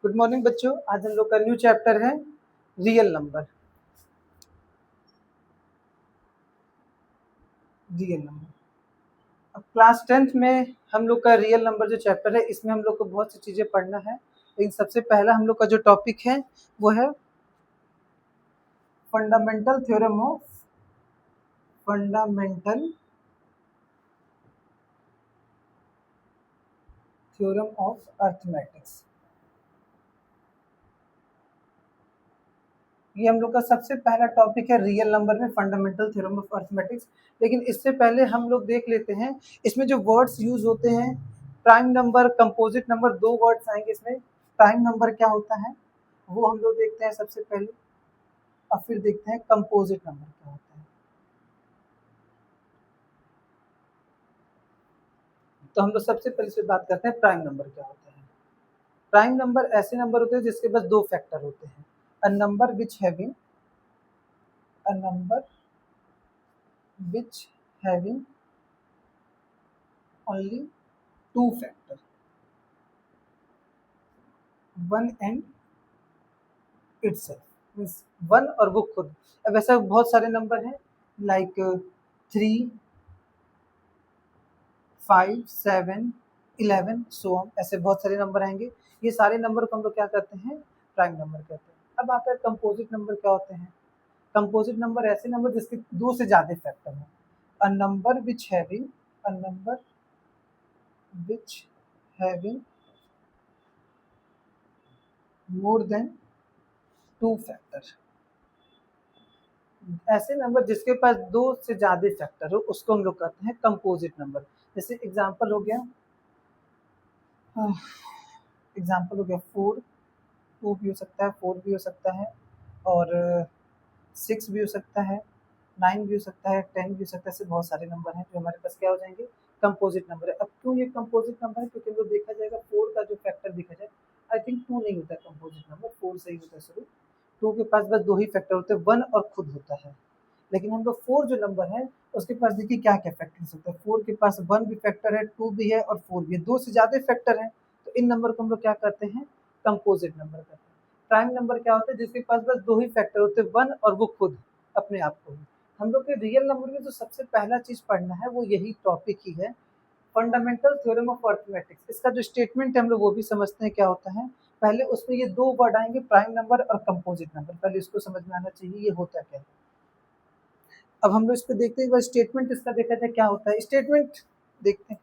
Good morning बच्चों। आज हम लोग का न्यू चैप्टर है रियल नंबर। अब क्लास 10th में हम लोग का रियल नंबर जो चैप्टर है इसमें हम लोग को बहुत सी चीज़ें पढ़ना है। लेकिन सबसे पहला हम लोग का जो टॉपिक है वो है फंडामेंटल थ्योरम ऑफ अर्थमेटिक्स। ये हम लोग का सबसे पहला टॉपिक है रियल नंबर में फंडामेंटल थ्योरम ऑफ अर्थमेटिक्स। लेकिन इससे पहले हम लोग देख लेते हैं इसमें जो वर्ड्स यूज होते हैं। प्राइम नंबर, कंपोजिट नंबर, दो वर्ड्स आएंगे इसमें। प्राइम नंबर क्या होता है वो हम लोग देखते हैं सबसे पहले, और फिर देखते हैं कंपोजिट नंबर क्या होता है। तो हम लोग सबसे पहले से बात करते हैं प्राइम नंबर क्या होता है। प्राइम नंबर ऐसे नंबर होते हैं जिसके पास दो फैक्टर होते हैं। A number which having only two factor, one and itself, means one और वो खुद। अब ऐसा बहुत सारे नंबर हैं लाइक 3, 5, 7, 11 सो ऑन, ऐसे बहुत सारे नंबर आएंगे। ये सारे नंबर को हम लोग क्या करते हैं, प्राइम नंबर कहते हैं। अब आता है कंपोजिट नंबर क्या होते हैं। कंपोजिट नंबर ऐसे नंबर जिसके दो से ज्यादा फैक्टर हो। A number which having more than two factor, ऐसे नंबर जिसके पास दो से ज्यादा फैक्टर हो उसको हम लोग कहते हैं कंपोजिट नंबर। जैसे एग्जांपल हो गया 4, 2 भी हो सकता है, 4 भी हो सकता है, और 6 भी हो सकता है, 9 भी हो सकता है, 10 भी हो सकता है। ऐसे बहुत सारे नंबर हैं जो हमारे पास क्या हो जाएंगे, कंपोजिट नंबर है। अब क्यों ये कंपोजिट नंबर है, क्योंकि हम लोग देखा जाएगा 4 का जो फैक्टर देखा जाए, आई थिंक 2 नहीं होता कंपोजिट नंबर, 4 से ही होता है शुरू। 2 के पास बस दो ही फैक्टर होते हैं, 1 और खुद होता है। लेकिन हम लोग 4 जो नंबर है उसके पास देखिए क्या क्या फैक्टर हो सकता है। 4 के पास 1 भी फैक्टर है, 2 भी है और 4 भी है, दो से ज्यादा फैक्टर है। तो इन नंबर को हम लोग क्या करते हैं, कंपोजिट नंबर करते हैं। प्राइम नंबर क्या होता है, जिसके पास बस दो ही फैक्टर होते हैं, 1 और वो खुद अपने आप को ही। हम लोग के रियल नंबर में जो सबसे पहला चीज पढ़ना है वो यही टॉपिक ही है, फंडामेंटल थ्योरम ऑफ अर्थमेटिक्स। इसका जो स्टेटमेंट है हम लोग वो भी समझते हैं क्या होता है। पहले उसमें ये दो वर्ड आएंगे, प्राइम नंबर और कंपोजिट नंबर, पहले इसको समझ में आना चाहिए ये होता क्या है। अब हम लोग इस पे देखते हैं, स्टेटमेंट इसका देखा जाए क्या होता है। स्टेटमेंट देखते हैं,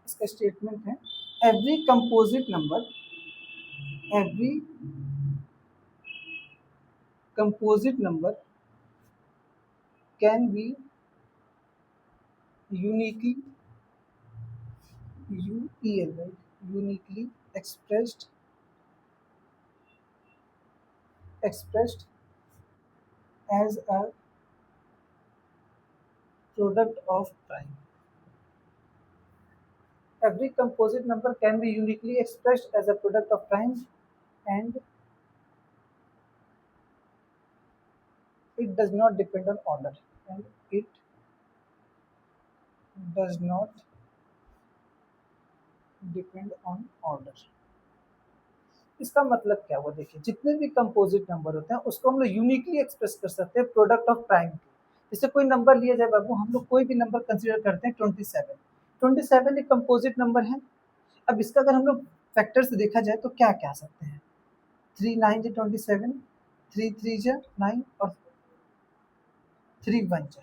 इसका स्टेटमेंट है every composite number can B uniquely expressed as a product of prime. Every composite number can be uniquely expressed as a product of prime, and it does not depend on order. And it does not depend on order. इसका मतलब क्या हुआ, देखिए जितने भी composite number होते हैं उसको हम लोग यूनिकली एक्सप्रेस कर सकते हैं प्रोडक्ट ऑफ प्राइम के। जैसे कोई नंबर लिया जाए बाबू, हम लोग कोई भी नंबर कंसीडर करते हैं 27 एक कंपोजिट नंबर है। अब इसका अगर हम लोग फैक्टर से देखा जाए तो क्या क्या आ सकते हैं, 3 9 जा 27, 3 3 जा 9 और 3 1 जा।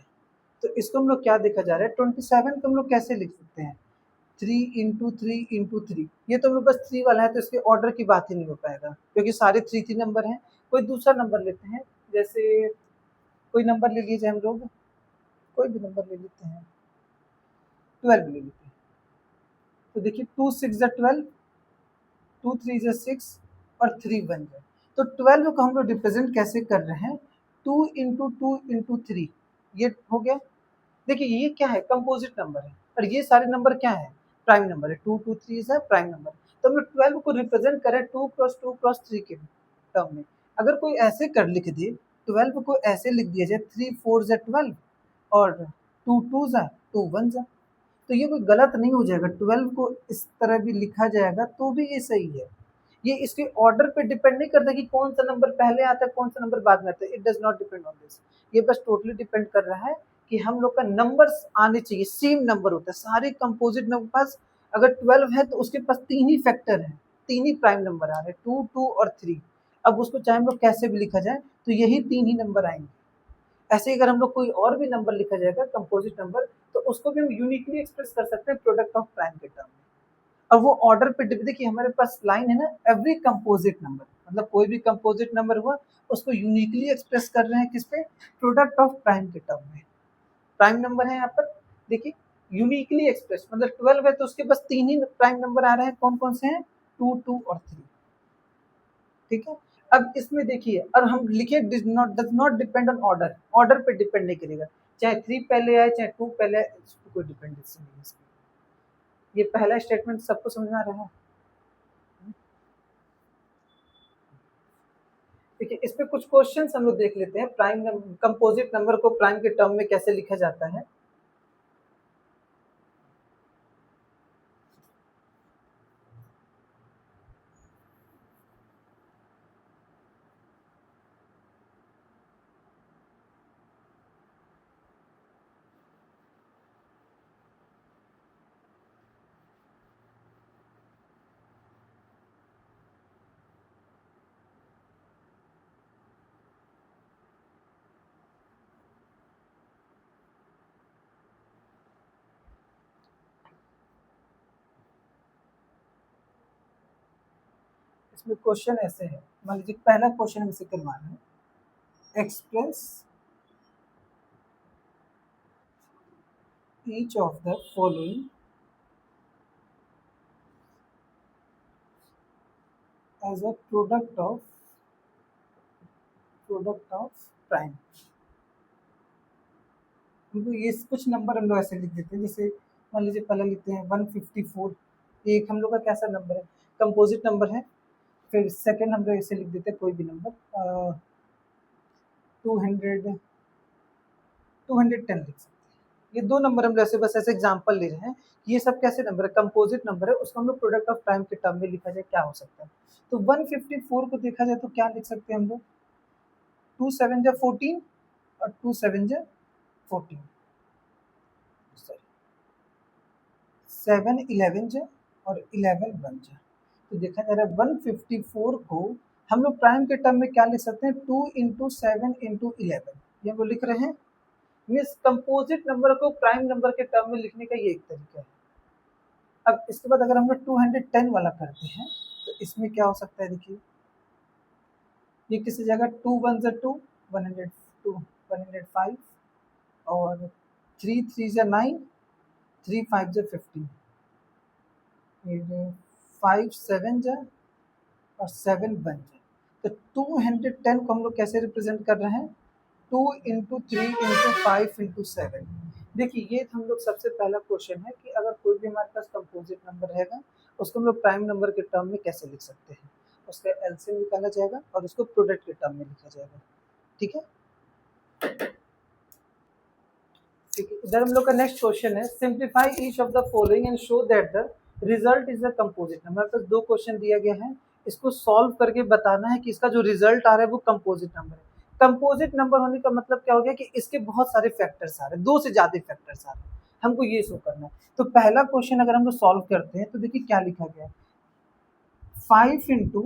तो इसको हम लोग क्या देखा जा रहा है, 27 को हम लोग कैसे लिख सकते हैं, 3 × 3 × 3। ये तो हम लोग बस 3 वाला है तो इसके ऑर्डर की बात ही नहीं हो पाएगा क्योंकि सारे 3 नंबर हैं। कोई दूसरा नंबर लेते हैं, जैसे कोई नंबर ले लीजिए, हम लोग कोई भी नंबर ले लेते हैं, 12 ले लेते हैं। तो देखिए 2 6 जा 12, 2 3 जा 6 और 3 1 जा। तो 12 को हम लोग रिप्रेजेंट कैसे कर रहे हैं, 2 × 2 × 3, ये हो गया। देखिए ये क्या है, कंपोजिट नंबर है, और ये सारे नंबर क्या है, प्राइम नंबर है। 2 2 3 है प्राइम नंबर। तो हम लोग 12 को रिप्रेजेंट करें 2 × 2 × 3 के टर्म में। अगर कोई ऐसे कर लिख दे 12 को ऐसे लिख दिया जाए 3 4 जा 12 और 2 2 जा 2 1 जा, तो ये कोई गलत नहीं हो जाएगा। 12 को इस तरह भी लिखा जाएगा तो भी ये सही है। ये इसके ऑर्डर पे डिपेंड नहीं करता कि कौन सा नंबर पहले आता है कौन सा नंबर बाद में आता है, it does not depend on this. ये बस टोटली डिपेंड कर रहा है कि हम लोग का नंबर्स आने चाहिए, सेम नंबर होता है सारे कंपोजिट नंबर पास। अगर 12 है तो उसके पास 3 ही फैक्टर है, 3 ही प्राइम नंबर आ रहे हैं, 2 2 और 3। अब उसको चाहे हम लोग कैसे भी लिखा जाए तो यही 3 ही नंबर आएंगे। ऐसे ही अगर हम लोग कोई और भी नंबर लिखा जाएगा कंपोजिट नंबर, तो उसको भी हम यूनिकली एक्सप्रेस कर सकते हैं प्रोडक्ट ऑफ प्राइम के टर्म में। और वो ऑर्डर पे देखिए हमारे पास लाइन है ना, एवरी कंपोजिट नंबर, मतलब कोई भी कंपोजिट नंबर हुआ उसको यूनिकली एक्सप्रेस कर रहे हैं किस पे, प्रोडक्ट ऑफ प्राइम के टर्म में। प्राइम नंबर है यहाँ पर देखिए यूनिकली एक्सप्रेस, मतलब 12 है तो उसके बस 3 ही प्राइम नंबर आ रहे हैं, कौन कौन से हैं, 2 2 और 3। ठीक है, अब इसमें देखिए और हम लिखे does not depend on order, order पे डिपेंड नहीं करेगा, चाहे 3 पहले आए चाहे 2 पहले आए, इस पर कोई डिपेंडेंसी नहीं है इसकी। ये पहला स्टेटमेंट सबको समझ में आ रहा है। देखिए इस पे कुछ क्वेश्चंस हम लोग देख लेते हैं, प्राइम कंपोजिट नंबर को प्राइम के टर्म में कैसे लिखा जाता है। इसमें क्वेश्चन ऐसे है, मान लीजिए पहला क्वेश्चन हम इसे करवाना है, express each of the following as a product of prime. हमको ये कुछ नंबर हम लोग ऐसे लिख देते हैं, जैसे मान लीजिए पहले लिखते हैं 154, ये एक हम लोग का कैसा नंबर है, कंपोजिट नंबर है। फिर सेकंड हम लोग ऐसे लिख देते हैं कोई भी नंबर 200 210 लिख सकते हैं। ये दो नंबर हम लोग ऐसे बस ऐसे एग्जांपल ले रहे हैं, ये सब कैसे नंबर है, कंपोजिट नंबर है, उसको हम लोग प्रोडक्ट ऑफ प्राइम के टर्म में लिखा जाए क्या हो सकता है। तो 154 को देखा जाए तो क्या लिख सकते हैं हम लोग, 2 7 जा 14 और 2 7 जा 14, सॉरी 7 11 जा और 11 1 जा। तो देखा जा रहा है 154 को हम लोग प्राइम के टर्म में क्या लिख सकते हैं, 2 इंटू 7 इंटू 11, ये हम लोग लिख रहे हैं। मीन्स कंपोजिट नंबर को प्राइम नंबर के टर्म में लिखने का ये एक तरीका है। अब इसके बाद अगर हम लोग 210 वाला करते हैं तो इसमें क्या हो सकता है, देखिए ये किसी जगह 2 1 जा 2 102 105 और 3 3 जा 9 3 5 जा 15, फिर 5 7 जा और 7 1 जा। तो 210 को हम लोग कैसे रिप्रेजेंट कर रहे हैं, 2 इंटू 3 इंटू 5 इंटू 7। देखिए ये हम लोग सबसे पहला क्वेश्चन है कि अगर कोई भी हमारे पास कंपोजिट नंबर रहेगा उसको हम लोग प्राइम नंबर के टर्म में कैसे लिख सकते हैं, उसका एलसीएम निकाला जाएगा और उसको प्रोडक्ट के टर्म में लिखा जाएगा। ठीक है, ठीक है, इधर हम लोग का नेक्स्ट क्वेश्चन है, simplify each of the following and show that the result is a composite number. हमारे पास दो क्वेश्चन दिया गया है, इसको सॉल्व करके बताना है कि इसका जो रिजल्ट आ रहा है वो कंपोजिट नंबर है। कंपोजिट नंबर होने का मतलब क्या हो गया कि इसके बहुत सारे फैक्टर्स आ रहे हैं, दो से ज्यादा फैक्टर्स आ रहे हैं, हमको ये शो करना है। तो पहला क्वेश्चन अगर हम लोग सॉल्व करते हैं तो देखिए क्या लिखा गया है, 5 इंटू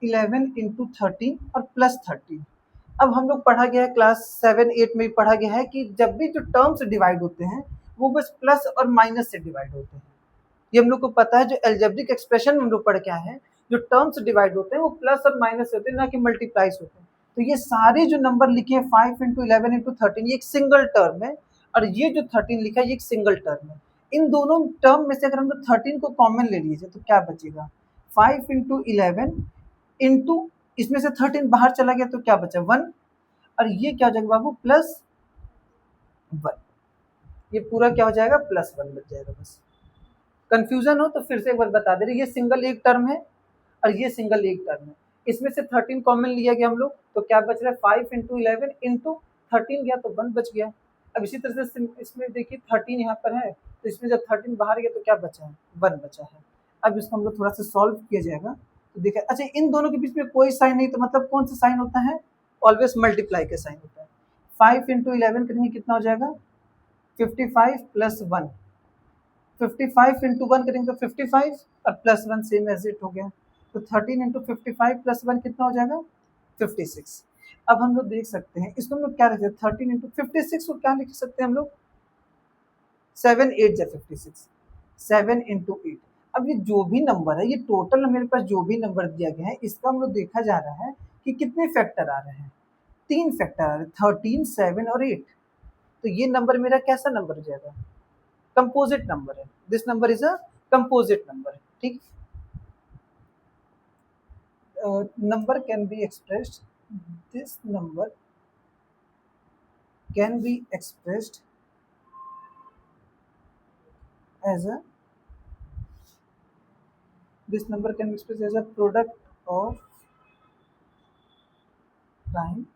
11 इंटू 13 और प्लस 13। अब हम लोग पढ़ा गया है क्लास 7 8 में भी पढ़ा गया है कि जब भी जो टर्म्स डिवाइड होते हैं वो बस प्लस और माइनस से डिवाइड होते हैं। ये हम लोग को पता है, जो एल्जेब्रिक एक्सप्रेशन में हम लोग पढ़ के आए हैं, जो टर्म्स डिवाइड होते हैं वो प्लस और माइनस से होते हैं, ना कि मल्टीप्लाइज होते हैं। तो ये सारे जो नंबर लिखे हैं 5 इंटू 11 इंटू 13 ये एक सिंगल टर्म है, और ये जो 13 लिखा है ये एक सिंगल टर्म है। इन दोनों टर्म में से अगर हम लोग 13 को कॉमन ले लीजिए तो क्या बचेगा, 5 इंटू 11 इंटू, इसमें से 13 बाहर चला गया तो क्या बचा 1, और ये क्या हो जाएगा बाबू प्लस 1, ये पूरा क्या हो जाएगा प्लस 1 बच जाएगा। बस कंफ्यूजन हो तो फिर से एक बार बता दे रही, ये सिंगल एक टर्म है और ये सिंगल एक टर्म है, इसमें से 13 कॉमन लिया गया हम लोग, तो क्या बच रहा है 5 इंटू 11 इंटू 13 गया तो 1 बच गया। अब इसी तरह से इसमें देखिए 13 यहाँ पर है, तो इसमें जब 13 बाहर गया तो क्या बचा है 1 बचा है। अब इसको हम लोग थोड़ा सा सॉल्व किया जाएगा, तो देखिए अच्छा इन दोनों के बीच में कोई साइन नहीं, तो मतलब कौन सा साइन होता है, ऑलवेज मल्टीप्लाई का साइन होता है। 5 इंटू 11 करेंगे कितना हो जाएगा 55 प्लस 1, 55 इंटू 1 करेंगे तो 55 और प्लस 1 सेम एज इट हो गया, तो 13 इंटू 55 प्लस 1 कितना हो जाएगा 56। अब हम लोग देख सकते हैं इसको हम लोग क्या लिखते हैं 13 इंटू 56 को क्या लिख सकते हैं हम लोग 7 8 जा 56, 7 इंटू 8। अब ये जो भी नंबर है, ये टोटल मेरे पास जो भी नंबर दिया गया है इसका हम लोग देखा जा रहा है कि कितने फैक्टर आ रहे हैं, 3 फैक्टर आ रहे हैं 13 7 और 8। तो ये नंबर मेरा कैसा नंबर हो जाएगा कंपोजिट नंबर है, this number is a composite number, ठीक। Number can be expressed, this number can be expressed as a this number can be expressed as a product of prime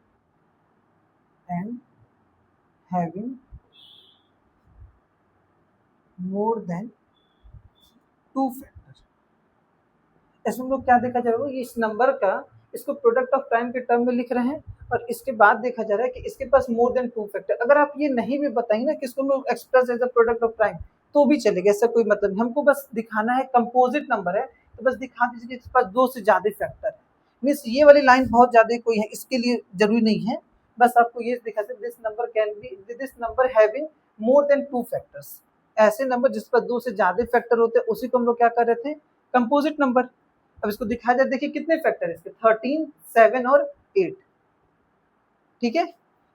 and having more than 2 factors। इसमें हम लोग क्या देखा जाएगा ये इस number का इसको प्रोडक्ट ऑफ प्राइम के टर्म में लिख रहे हैं, और इसके बाद देखा जा रहा है कि इसके पास मोर देन 2 फैक्टर। अगर आप ये नहीं भी बताएंगे ना कि इसको हम लोग express as a product of prime तो भी चलेगा, ऐसा कोई मतलब नहीं, हमको बस दिखाना है कंपोजिट नंबर है, तो बस दिखा दीजिए कि इसके पास 2 से ज्यादा फैक्टर है। मीन्स ये वाली लाइन बहुत ज्यादा कोई है इसके लिए जरूरी नहीं है, बस आपको ये दिखा सकते this number can B this number having more than 2 factors. ऐसे नंबर जिस पर 2 से ज्यादा फैक्टर होते हैं उसी को हम लोग क्या कर रहे थे कंपोजिट नंबर। अब इसको दिखाया जाए, देखिए कितने फैक्टर है इसके 13 7 और 8, ठीक है।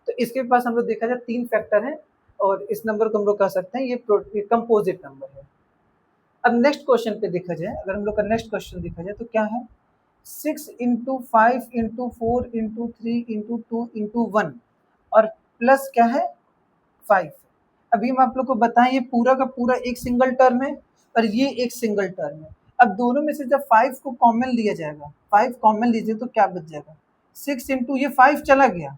तो इसके पास हम लोग देखा जाए 3 फैक्टर हैं, और इस नंबर को हम लोग कह सकते हैं ये कंपोजिट नंबर है। अब नेक्स्ट क्वेश्चन पे देखा जाए, अगर हम लोग का नेक्स्ट क्वेश्चन देखा जाए तो क्या है 6 into 5 into 4 into 3 into 2 into 1 और प्लस क्या है 5। अभी हम आप लोग को बताएं ये पूरा का पूरा एक सिंगल टर्म है और ये एक सिंगल टर्म है। अब दोनों में से जब 5 को कॉमन लिया जाएगा, 5 कॉमन लीजिए तो क्या बच जाएगा 6 इंटू ये 5 चला गया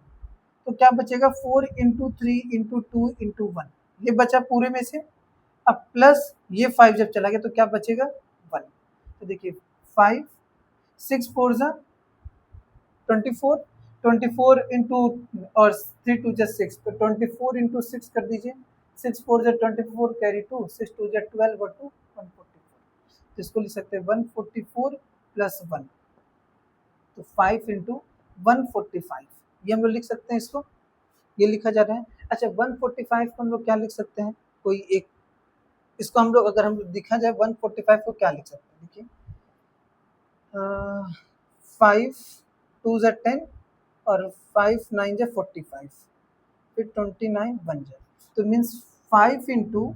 तो क्या बचेगा 4 इंटू 3 इंटू 2 इंटू 1, ये बचा पूरे में से। अब प्लस ये 5 जब चला गया तो क्या बचेगा 1। तो देखिए 5 6 4 जा 24, 24 इंटू और 3 2 जा 6, तो 24 इंटू 6 कर दीजिए, 6 4 जा 24 कैरी 2 6 2 जा 12 और 2 144, तो इसको लिख सकते हैं 144 प्लस 1, तो 5 इंटू 145 ये हम लोग लिख सकते हैं इसको, ये लिखा जा रहा है। अच्छा 145 को हम लोग क्या लिख सकते हैं कोई एक, इसको हम लोग अगर हम लोग दिखा जाए 145 को क्या लिख सकते हैं देखिए 5 2 जा 10 और 5 9 जा 45 फिर 29 बन जाए, तो मीन्स 5 इंटू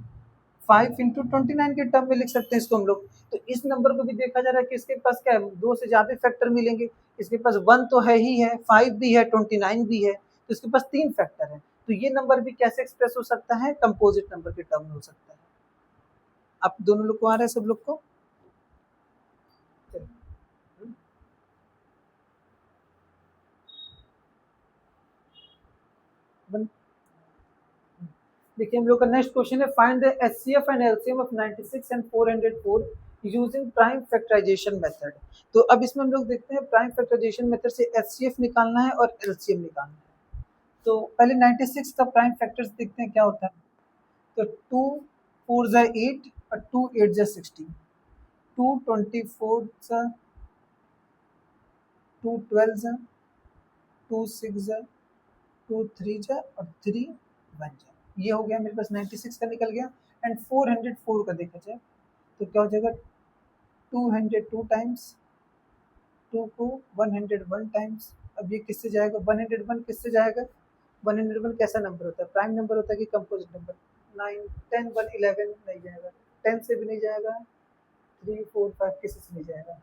29 के टर्म में लिख सकते हैं इसको हम लोग। तो इस नंबर को भी देखा जा रहा है कि इसके पास क्या है 2 से ज़्यादा फैक्टर मिलेंगे, इसके पास 1 तो है ही है 5 भी है 29 भी है, तो इसके पास 3 फैक्टर है, तो ये नंबर भी कैसे एक्सप्रेस हो सकता है कंपोजिट नंबर के टर्म में हो सकता है। आप दोनों लोग को आ रहा है सब लोग को, देखिए हम लोग का नेक्स्ट क्वेश्चन है find the HCF and LCM of 96 and 404 using prime factorization method. तो अब इसमें हम लोग देखते हैं प्राइम फैक्टराइजेशन मेथड से एचसीएफ निकालना है और एलसीएम निकालना है। तो पहले 96 का प्राइम फैक्टर्स देखते हैं क्या होता है, तो 2 4 जा 8 और 2 8 जा 16, 2 24 जा 2 12 जा 2 6 जा 2 3 जा और 3 1 जा, ये हो गया मेरे पास 96 का निकल गया। एंड 404 का देखा जाए तो क्या हो जाएगा 202 टाइम्स 2 को 101 टाइम्स। अब ये किससे जाएगा 101 किससे जाएगा, 101 कैसा नंबर होता है प्राइम नंबर होता है कि कंपोजिट नंबर, 9 10 1 11 नहीं जाएगा, 10 से भी नहीं जाएगा, 3 4 5 किसी से नहीं जाएगा।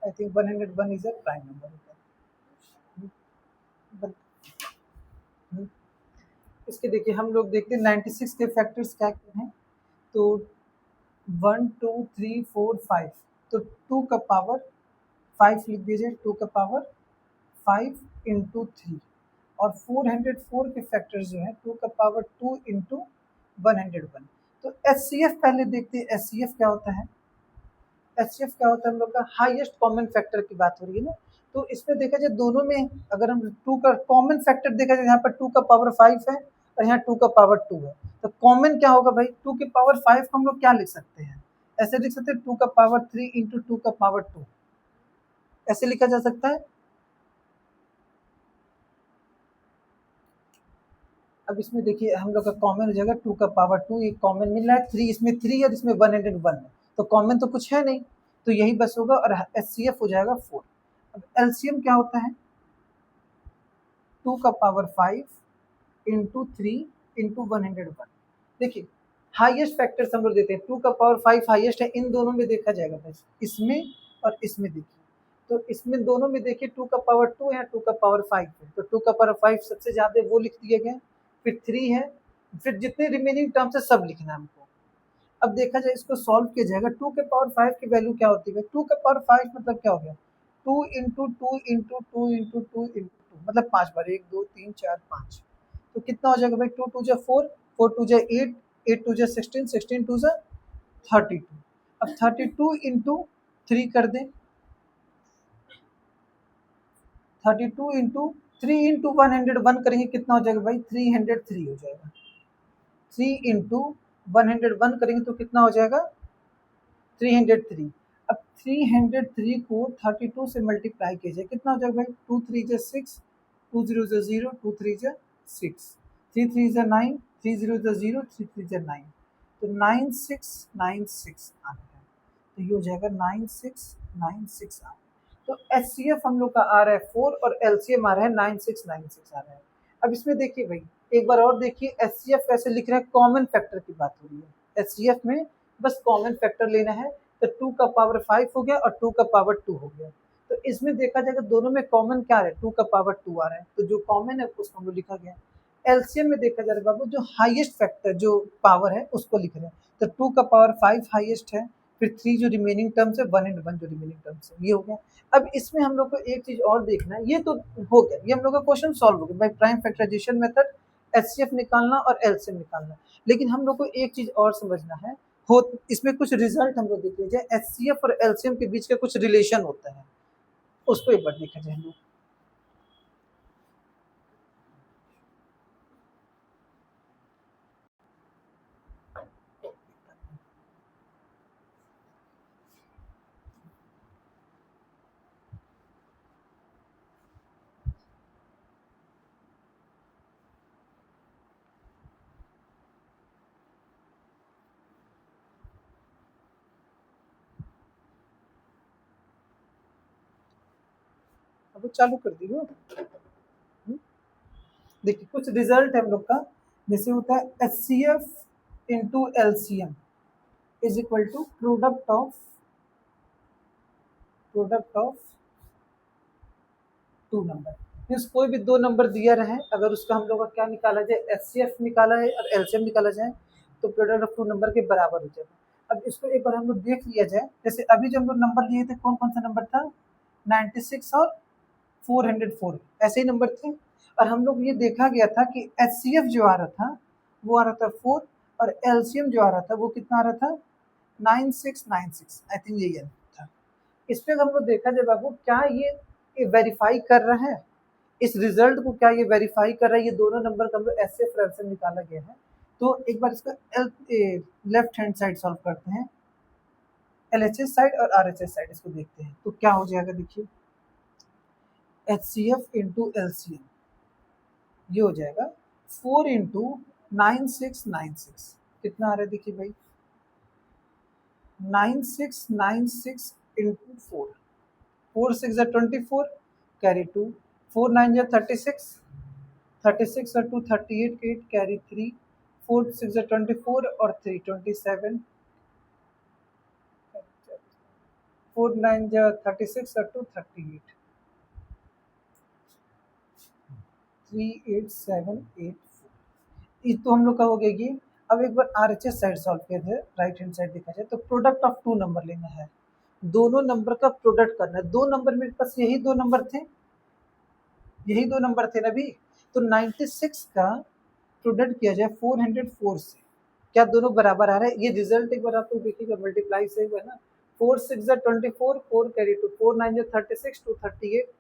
I think 101 is a prime number होता है। इसके देखिए हम लोग देखते हैं 96 के फैक्टर्स क्या क्या हैं, तो 1 2 3 4 5, तो 2 का पावर 5 लिख दीजिए, 2 का पावर 5 इंटू 3, और 404 के फैक्टर्स जो है 2 का पावर 2 इंटू 101। तो एचसीएफ पहले देखते हैं, एचसीएफ क्या होता है। एचसीएफ क्या होता है, हम लोग का हाईएस्ट कॉमन फैक्टर की बात हो रही है ना। तो इसमें देखा जाए दोनों में, अगर हम 2 का कॉमन फैक्टर देखा जाए, यहाँ पर 2 का पावर 5 है और यहाँ 2 का पावर 2 है, तो कॉमन क्या होगा भाई, 2 के पावर 5 को हम लोग क्या लिख सकते हैं, ऐसे लिख सकते हैं 2 का पावर 3 इंटू 2 का पावर 2, ऐसे लिखा जा सकता है। अब इसमें देखिए हम लोग का कॉमन हो जाएगा 2 का पावर 2, ये कॉमन मिल रहा है, 3 इसमें 3 है, इसमें 101 है, तो कॉमन तो कुछ है नहीं, तो यही बस होगा, और एचसीएफ हो जाएगा 4। अब एलसीएम क्या होता है, 2 का पावर 5 इंटू 3 इंटू 101। देखिए हाईएस्ट फैक्टर्स हम लोग देते हैं, 2 का पावर 5 हाईएस्ट है, इन दोनों में देखा जाएगा बस, इसमें और इसमें देखिए, तो इसमें दोनों में देखिए 2 का पावर 2 है, 2 का पावर 5 है, तो 2 का पावर 5 सबसे ज़्यादा वो लिख दिए गए, फिर 3 है, फिर जितने रिमेनिंग टर्म्स है सब लिखना है हमको। अब देखा जाए इसको सॉल्व किया जाएगा, 2 के पावर 5 की वैल्यू क्या होती है, 2 के पावर 5 मतलब क्या हो गया, 2 इंटू 2 इंटू 2 इंटू 2 इंटू 2, मतलब 5 बार, 1 2 3 4 5, तो कितना हो जाएगा भाई, 2 2 जा 4, 4 2 जा 8, 8 2 जा 16, 16 2 जा 32। अब 32 इंटू 3 कर दें, 32 इंटू 3 इंटू 101 करेंगे, कितना हो जाएगा भाई, 303 हो जाएगा। 3 इंटू 101 करेंगे तो कितना हो जाएगा, 303। अब 303 को 32 से मल्टीप्लाई कीजिए, कितना हो जाएगा भाई, 2 3 जा 6, 2 0 जा 0, 2 3 जा 6, 3 3 जा 9, 3 0 जा 0, 3 3 जा 9, तो 9696 आता है, तो ये हो जाएगा 9696 आता है। तो एचसीएफ हम लोग का आ रहा है 4 और एलसीएम आ रहा है 9696 आ रहा है। अब इसमें देखिए भाई, एक बार और देखिए एचसीएफ कैसे लिख रहे हैं, कॉमन फैक्टर की बात हो रही है, एचसीएफ में बस कॉमन फैक्टर लेना है, तो 2 का पावर 5 हो गया और 2 का पावर 2 हो गया, तो इसमें देखा जाएगा दोनों में कॉमन क्या है, 2 का पावर 2 आ रहा है, तो जो कॉमन है उसको हम लोग लिखा गया। एलसीएम में देखा जा रहा है बाबू, जो हाईएस्ट फैक्टर जो पावर है उसको लिख रहे हैं, तो 2 का पावर 5 हाईएस्ट है, फिर 3 जो रिमेनिंग टर्म्स है, 1 एंड 1 जो रिमेनिंग टर्म्स है, ये हो गया। अब इसमें हम लोग को एक चीज और देखना है, ये तो हो गया, ये हम लोग का क्वेश्चन सॉल्व हो गया by prime factorization method, HCF निकालना और एलसीएम निकालना। लेकिन हम लोग को एक चीज और समझना है, हो इसमें कुछ रिजल्ट हम लोग देख लीजिए, एचसीएफ और एलसीएम के बीच का कुछ रिलेशन होता है, उसको एक बार देखा जाए हम लोग। अब चालू कर दी हो, देखिए कुछ रिजल्ट है हम लोग का, जैसे होता है H C F into LCM is equal to product of two number, means कोई भी दो नंबर दिया रहे, अगर उसका हम लोग का क्या निकाला जाए, एच सी एफ निकाला है और एलसीएम निकाला जाए, तो प्रोडक्ट ऑफ टू नंबर के बराबर हो जाएगा। अब इसको एक बार हम लोग देख लिया जाए, जैसे अभी जो हम लोग नंबर लिए थे कौन कौन सा नंबर था, 96 और 404 ऐसे ही नंबर थे, और हम लोग ये देखा गया था कि एचसीएफ जो आ रहा था वो आ रहा था 4, और एलसीएम जो आ रहा था वो कितना आ रहा था, 9696, आई थिंक यही था। इस पे हम लोग देखा जाए बाबू, क्या ये वेरीफाई कर रहा है, इस रिजल्ट को क्या ये वेरीफाई कर रहा है, ये दोनों नंबर का हम लोग एचसीएफ और एलसीएम निकाला गया है। तो एक बार इसका लेफ्ट हैंड साइड सॉल्व करते हैं, एलएचएस साइड और आरएचएस साइड इसको देखते हैं, तो क्या हो जाएगा, देखिए H C F into L C M, ये हो जाएगा 4 इंटू 9696, कितना आ रहा है देखिए भाई, 9696 इंटू 4, 4 6 24, कैरी 2, 4 9 36, 36 और 2 38, 8 कैरी 3, 4 6 24 और 3 27, 4 9 36 और 2 38, 38784, ये तो हम लोग का हो गया ये। अब एक बार आरएचएस साइड सॉल्व किया जाए, राइट हैंड साइड देखा जाए, तो प्रोडक्ट ऑफ टू नंबर लेना है, दोनों नंबर का प्रोडक्ट करना है। दो नंबर मेरे पास यही दो नंबर थे, यही दो नंबर थे ना भी। तो 96 का प्रोडक्ट किया जाए 404 से, क्या दोनों बराबर आ रहा है? ये रिजल्ट एक बार आप लोग देखिएगा, मल्टीप्लाई से हुआ है ना। 4 6 24, 4 कैरी 2, 4 9 36, 2 38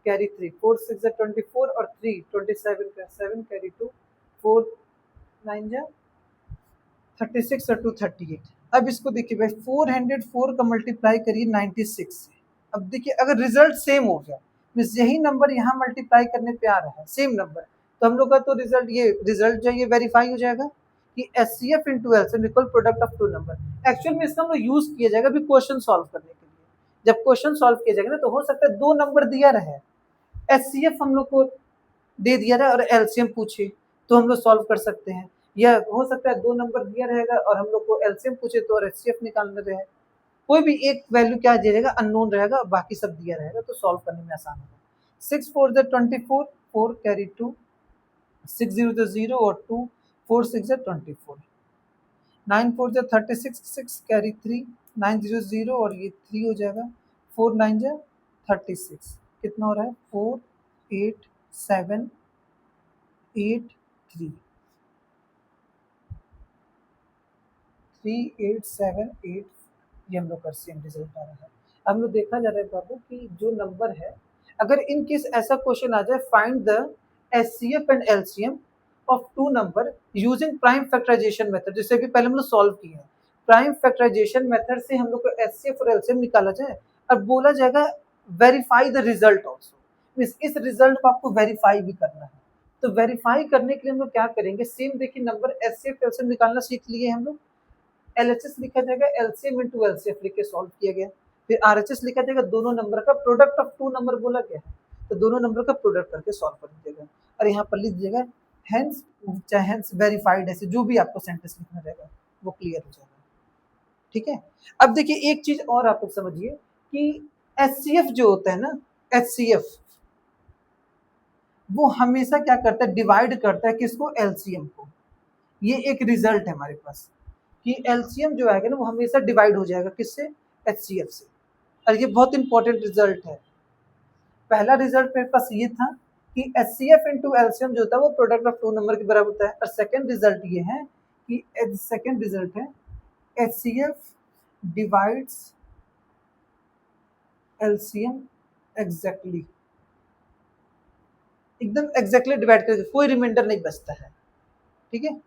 कैरी 3, 4 6 24 और 3 27 का 7 कैरी 2, 4 9 36 और 2 38। अब इसको देखिए भाई, 404 का मल्टीप्लाई करिए 96 से। अब देखिए अगर रिजल्ट सेम हो गया, मीन्स यही नंबर यहाँ मल्टीप्लाई करने पे आ रहा है, सेम नंबर, तो हम लोग का तो रिजल्ट जो है ये वेरीफाई हो जाएगा कि H C F into L C M equal product of two number. Actual में इसका हम लोग यूज किया जाएगा अभी क्वेश्चन सॉल्व करने के लिए। जब क्वेश्चन सॉल्व किया जाएगा ना, तो हो सकता है दो नंबर दिया रहे, एच सी एफ हम लोग को दे दिया रहा और एलसीएम पूछे, तो हम लोग सॉल्व कर सकते हैं। या हो सकता है दो नंबर दिया रहेगा और हम लोग को एलसीएम पूछे तो और एचसीएफ निकालना रहे, कोई भी एक वैल्यू क्या दिया रहेगा, अननोन रहेगा, बाकी सब दिया रहेगा, तो सॉल्व करने में आसान होगा। 6 4 24, 4 कैरी 2, 6 0 0 और 2, 4 6 24, 9 4 36, 6 कैरी 3, 9 0 0 और ये 3 हो जाएगा, 4 9 36, कितना हो रहा है 4 8 7 8 3, 3 8 7 8, ये हम लोग का सेम रिजल्ट आ रहा है। हम लोग देखा जा रहा है बाबू कि जो नंबर है, अगर इन केस ऐसा क्वेश्चन आ जाए, find the HCF and LCM of two number using prime factorization method, जैसे कि पहले हम लोग सॉल्व किए हैं, प्राइम फैक्टराइजेशन मेथड से हम लोग को एचसीएफ और एलसीएम निकाला जाए, और बोला जाएगा वेरीफाई द रिजल्ट ऑल्सो, इस रिजल्ट को आपको वेरीफाई भी करना है। तो वेरीफाई करने के लिए हम लोग क्या करेंगे, सेम देखिए नंबर एचसीएफ एलसीएम निकालना सीख लिए हम लोग, एलएचएस लिखा जाएगा एलसीएम इंटू एलसीएफ लिख के सॉल्व किया गया। फिर आरएचएस लिखा जाएगा दोनों नंबर का प्रोडक्ट ऑफ टू नंबर बोला गया है, तो दोनों नंबर का प्रोडक्ट करके सॉल्व कर दीजिएगा। और यहाँ पर लिख दीजिएगा हेंस, चाहे हेंस वेरीफाइड, ऐसे जो भी आपको सेंटेंस लिखना रहेगा वो क्लियर हो जाएगा। ठीक है। अब देखिए एक चीज और आप लोग समझिए कि एचसीएफ जो होता है ना, एचसीएफ वो हमेशा क्या करता है, डिवाइड करता है किसको, एलसीएम को। ये एक रिजल्ट है हमारे पास कि एलसीएम जो आएगा ना वो हमेशा डिवाइड हो जाएगा किससे, एचसीएफ से। और ये बहुत इंपॉर्टेंट रिजल्ट है। पहला रिजल्ट मेरे पास ये था कि एचसीएफ इंटू एलसीएम जो होता है वो प्रोडक्ट ऑफ टू नंबर के बराबर होता है। और सेकंड रिजल्ट ये है कि सेकंड रिजल्ट है एचसीएफ डिवाइड्स एलसीएम एग्जैक्टली, एकदम एग्जैक्टली डिवाइड करके, कोई रिमाइंडर नहीं बचता है। ठीक है।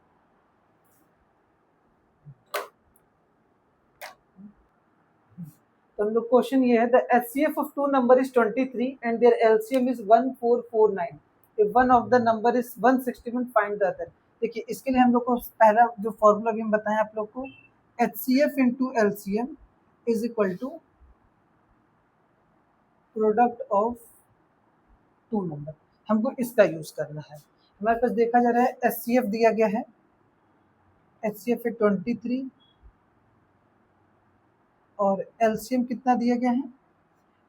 तो हम लोग क्वेश्चन ये है, the HCF of two number is 23 and their LCM is 1449, if one of the number is 161 find the other. देखिए इसके लिए हम लोग को पहला जो फॉर्मूला भी हम बताएं आप लोग को, HCF into LCM is equal to product of two number, हमको इसका यूज करना है। हमारे पास देखा जा रहा है एचसीएफ दिया गया है, एचसीएफ है 23 और एलसीएम कितना दिया गया है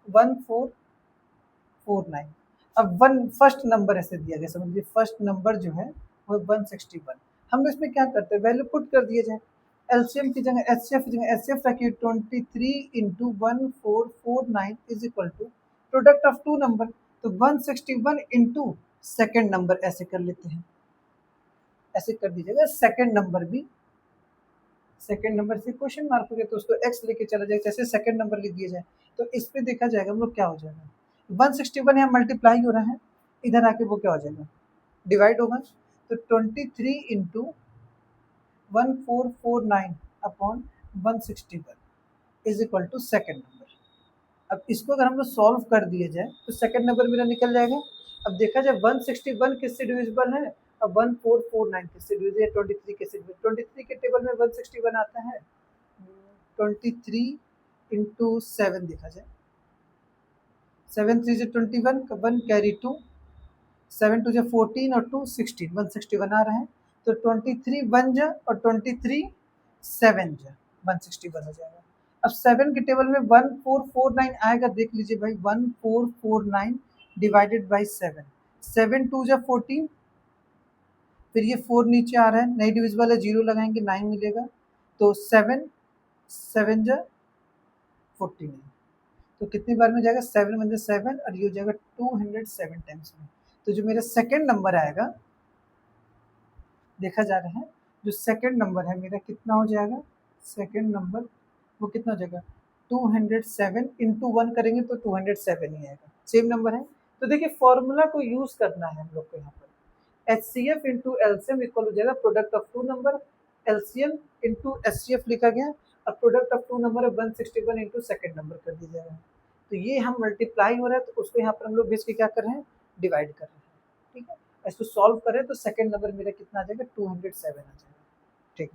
1449। अब वन फर्स्ट नंबर ऐसे दिया गया, समझिए फर्स्ट नंबर जो है वो 161। हम इसमें क्या करते हैं, वैल्यू पुट कर दिया जाए, एलसीएम की जगह एचसीएफ की जगह एचसीएफ रखिए 23 into 1449 is equal to product of two number, तो 161 इंटू सेकेंड नंबर ऐसे कर लेते हैं, ऐसे कर दीजिएगा। सेकेंड नंबर भी, सेकेंड नंबर से क्वेश्चन मार्क हो गया तो उसको एक्स लेके चला जाए, जैसे सेकेंड नंबर लिख दिया जाए तो इस पे देखा जाएगा हम लोग क्या हो जाएगा, 161 यहाँ मल्टीप्लाई हो रहा है, इधर आके वो क्या हो जाएगा, डिवाइड होगा। तो 23 into 1449 upon 161 is equal to second number. अब इसको अगर हम लोग सॉल्व कर दिया जाए तो सेकेंड नंबर मेरा निकल जाएगा। अब देखा जाए 161 किससे डिविजिबल है, अब 1449 किससे डिविजिबल है, 23 किससे डिविजिबल, 23 के टेबल में 161 आता है, 23 इंटू 7 देखा जाए, 7 3 21 का 1 कैरी 2, 7 2 14 और 2 16, 161 आ रहा है। तो 23 1 जा और 23 7 जा 161 हो जाएगा। अब 7 के टेबल में 1449 आएगा, देख लीजिए भाई 1449 डिवाइडेड बाई 7, 7 2 जा 14, फिर ये 4 नीचे आ रहा है, नई डिविजिबल है, जीरो लगाएंगे 9 मिलेगा, तो 7 7 जा 49। तो कितनी बार में जाएगा, 7 वन 7 और ये हो जाएगा 207 टाइम्स में। तो जो मेरा सेकेंड नंबर आएगा, देखा जा रहा है, जो सेकेंड नंबर है मेरा कितना हो जाएगा, सेकेंड नंबर वो कितना हो जाएगा 207 इंटू 1 करेंगे तो 207 ही आएगा, सेम नंबर है। तो देखिए फॉर्मूला को यूज करना है हम लोग को यहाँ पर, H C F into LCM equal हो जाएगा product of two number, LCM into H C F लिखा गया, और प्रोडक्ट ऑफ टू नंबर है 161 इंटू सेकेंड नंबर कर दिया जाएगा। तो ये हम मल्टीप्लाई हो रहा है तो उसको यहाँ पर हम लोग बेस के क्या कर रहे हैं, डिवाइड कर रहे हैं, ठीक है। इसको सॉल्व करें तो सेकेंड नंबर मेरा कितना आ जाएगा 207 आ जाएगा, ठीक।